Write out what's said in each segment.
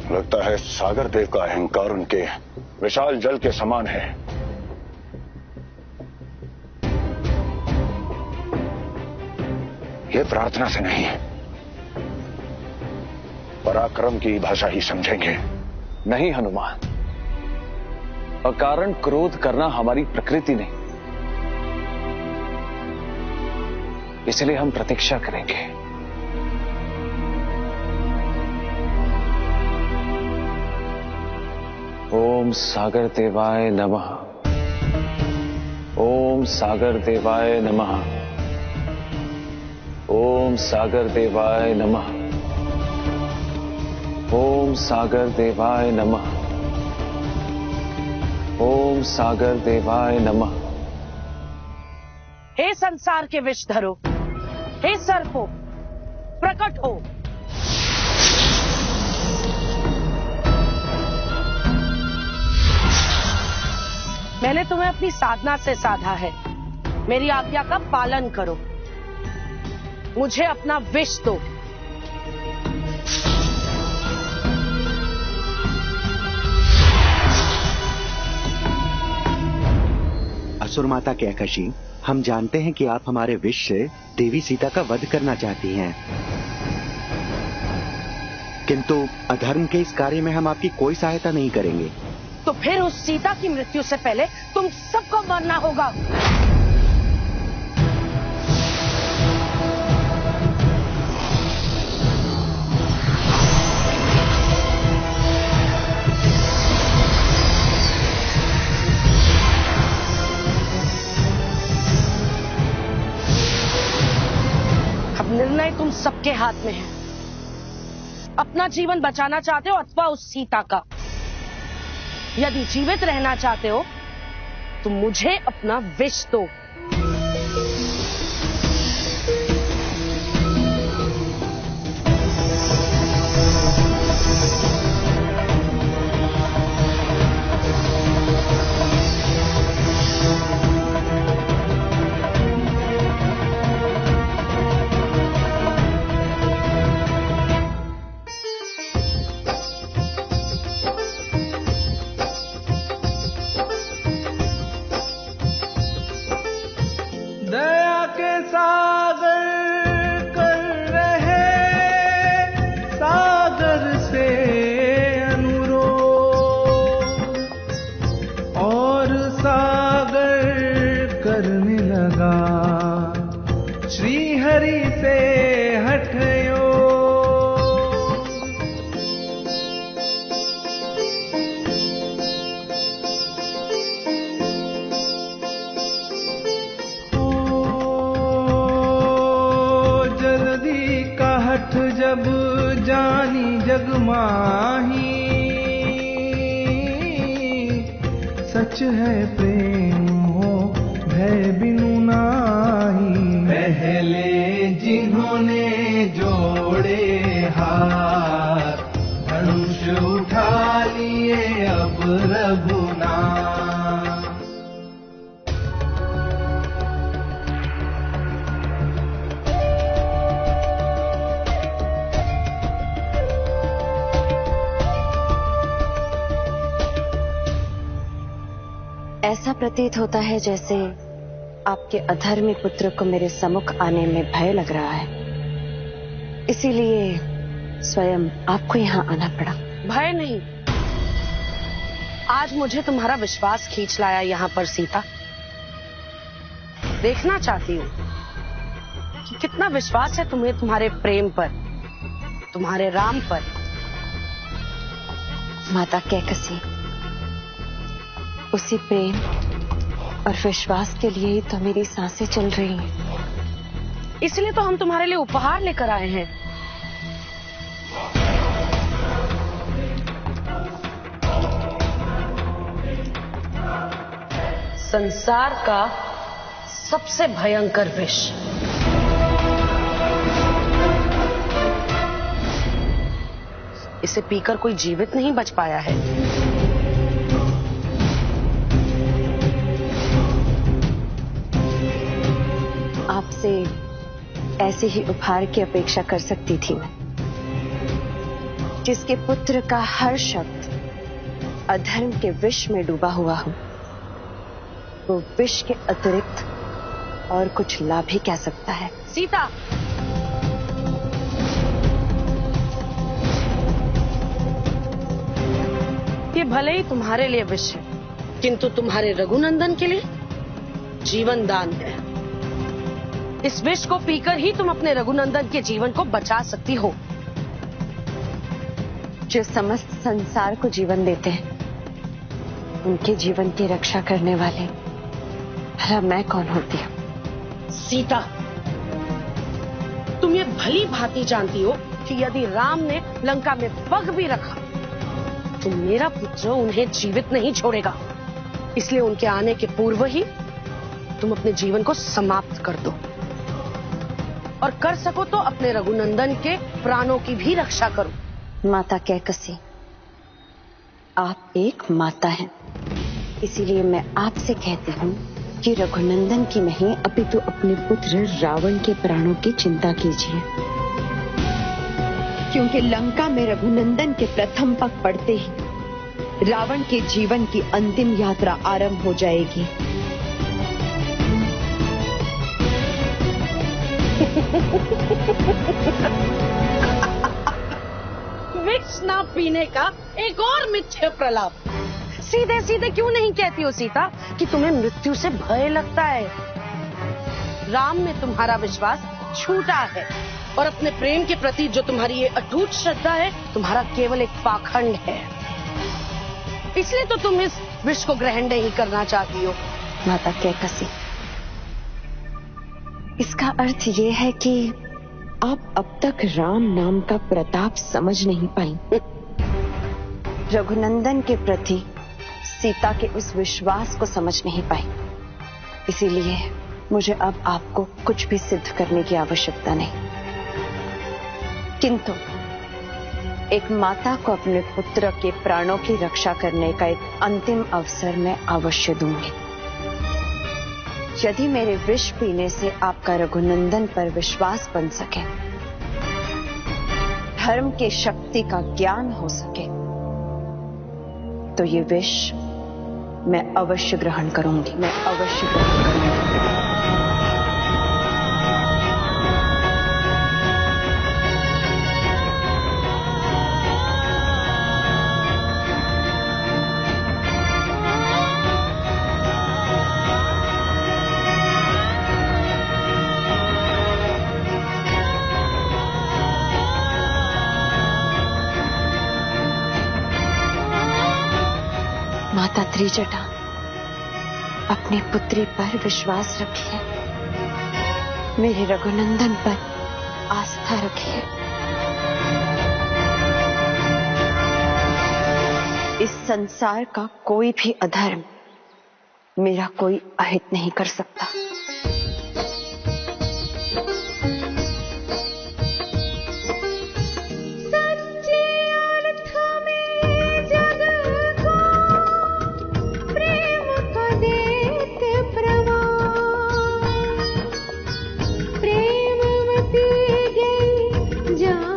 लगता है सागर देव का अहंकार उनके विशाल जल के समान है। ये प्रार्थना से नहीं, पराक्रम की भाषा ही समझेंगे। नहीं हनुमान, अकारण क्रोध करना हमारी प्रकृति नहीं, इसलिए हम प्रतीक्षा करेंगे। ओम सागर देवाय नमः। ओम सागर देवाय नमः। ओम सागर देवाय नमः। ओम सागर देवाय नमः। ओम सागर देवाय नमः। हे संसार के विषधरो, हे सर्पो, प्रकट हो। मैंने तुम्हें अपनी साधना से साधा है, मेरी आज्ञा का पालन करो, मुझे अपना विष दो। असुर माता कैकशी, हम जानते हैं कि आप हमारे विष से देवी सीता का वध करना चाहती हैं, किंतु अधर्म के इस कार्य में हम आपकी कोई सहायता नहीं करेंगे। तो फिर उस सीता की मृत्यु से पहले तुम सबको मरना होगा। अब निर्णय तुम सबके हाथ में है। अपना जीवन बचाना चाहते हो अथवा उस सीता का। यदि जीवित रहना चाहते हो तो मुझे अपना विष दो। दया के सागर कर रहे सागर से अनुरोध, और सागर करने लगा श्री हरि से हठयोग। जब जानी जग माही, सच है प्रेम हो भय बिनु नाही। पहले जिन्होंने जोड़े हाथ, धनुष उठा लिए अब रघुनाथ। ऐसा प्रतीत होता है जैसे आपके अधर्मी पुत्र को मेरे सम्मुख आने में भय लग रहा है, इसीलिए स्वयं आपको यहाँ आना पड़ा। भय नहीं, आज मुझे तुम्हारा विश्वास खींच लाया यहाँ पर सीता। देखना चाहती हूँ कि कितना विश्वास है तुम्हें तुम्हारे प्रेम पर, तुम्हारे राम पर। माता कैकसी, उसी प्रेम और विश्वास के लिए ही तो मेरी सांसें चल रही हैं। इसलिए तो हम तुम्हारे लिए उपहार लेकर आए हैं। संसार का सबसे भयंकर विष। इसे पीकर कोई जीवित नहीं बच पाया है। आपसे ऐसे ही उपहार की अपेक्षा कर सकती थी मैं, जिसके पुत्र का हर शब्द अधर्म के विष में डूबा हुआ हो, वो विष के अतिरिक्त और कुछ लाभ ही कह सकता है। सीता, ये भले ही तुम्हारे लिए विष है, किंतु तुम्हारे रघुनंदन के लिए जीवन दान है। इस विष को पीकर ही तुम अपने रघुनंदन के जीवन को बचा सकती हो। जो समस्त संसार को जीवन देते हैं, उनके जीवन की रक्षा करने वाले भला मैं कौन होती हूँ? सीता, तुम ये भली भांति जानती हो कि यदि राम ने लंका में पग भी रखा तो मेरा पुत्र उन्हें जीवित नहीं छोड़ेगा। इसलिए उनके आने के पूर्व ही तुम अपने जीवन को समाप्त कर दो, और कर सको तो अपने रघुनंदन के प्राणों की भी रक्षा करो। माता कैकसी, आप एक माता हैं, इसीलिए मैं आपसे कहती हूँ कि रघुनंदन की नहीं अपितु अपने पुत्र रावण के प्राणों की चिंता कीजिए, क्योंकि लंका में रघुनंदन के प्रथम पग पड़ते ही रावण के जीवन की अंतिम यात्रा आरंभ हो जाएगी। विष ना पीने का एक और मिथ्या प्रलाप। सीधे सीधे क्यों नहीं कहती हो सीता कि तुम्हें मृत्यु से भय लगता है? राम में तुम्हारा विश्वास छूटा है, और अपने प्रेम के प्रति जो तुम्हारी ये अटूट श्रद्धा है, तुम्हारा केवल एक पाखंड है। इसलिए तो तुम इस विष को ग्रहण नहीं करना चाहती हो। माता कैकसी, इसका अर्थ ये है कि आप अब तक राम नाम का प्रताप समझ नहीं पाई। रघुनंदन के प्रति सीता के उस विश्वास को समझ नहीं पाई। इसीलिए मुझे अब आपको कुछ भी सिद्ध करने की आवश्यकता नहीं, किंतु एक माता को अपने पुत्र के प्राणों की रक्षा करने का एक अंतिम अवसर मैं अवश्य दूंगी। यदि मेरे विष पीने से आपका रघुनंदन पर विश्वास बन सके, धर्म की शक्ति का ज्ञान हो सके, तो ये विष मैं अवश्य ग्रहण करूंगी। मैं अवश्य ग्रहण करूंगी। माता त्रिजटा, अपनी पुत्री पर विश्वास रखिए, मेरे रघुनंदन पर आस्था रखिए। इस संसार का कोई भी अधर्म मेरा कोई अहित नहीं कर सकता।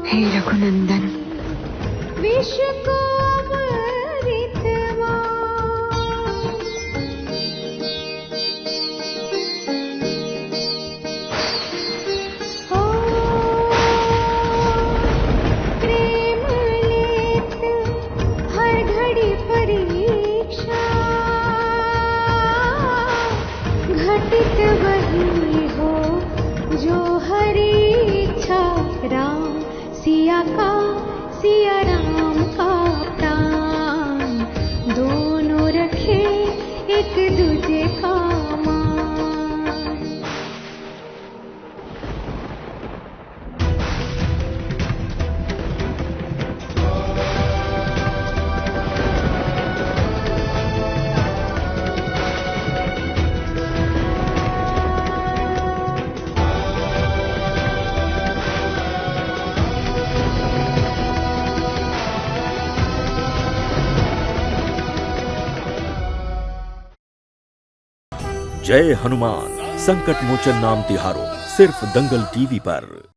हे रघुनंदन, विष को प्रेम लेत हर घड़ी परीक्षा, घटित वही हो जो हरि इच्छा। राम सिया का, सिया राम का प्राण, दोनों रखे एक दूजे का मान। जय हनुमान संकट मोचन नाम तिहारो सिर्फ दंगल टीवी पर।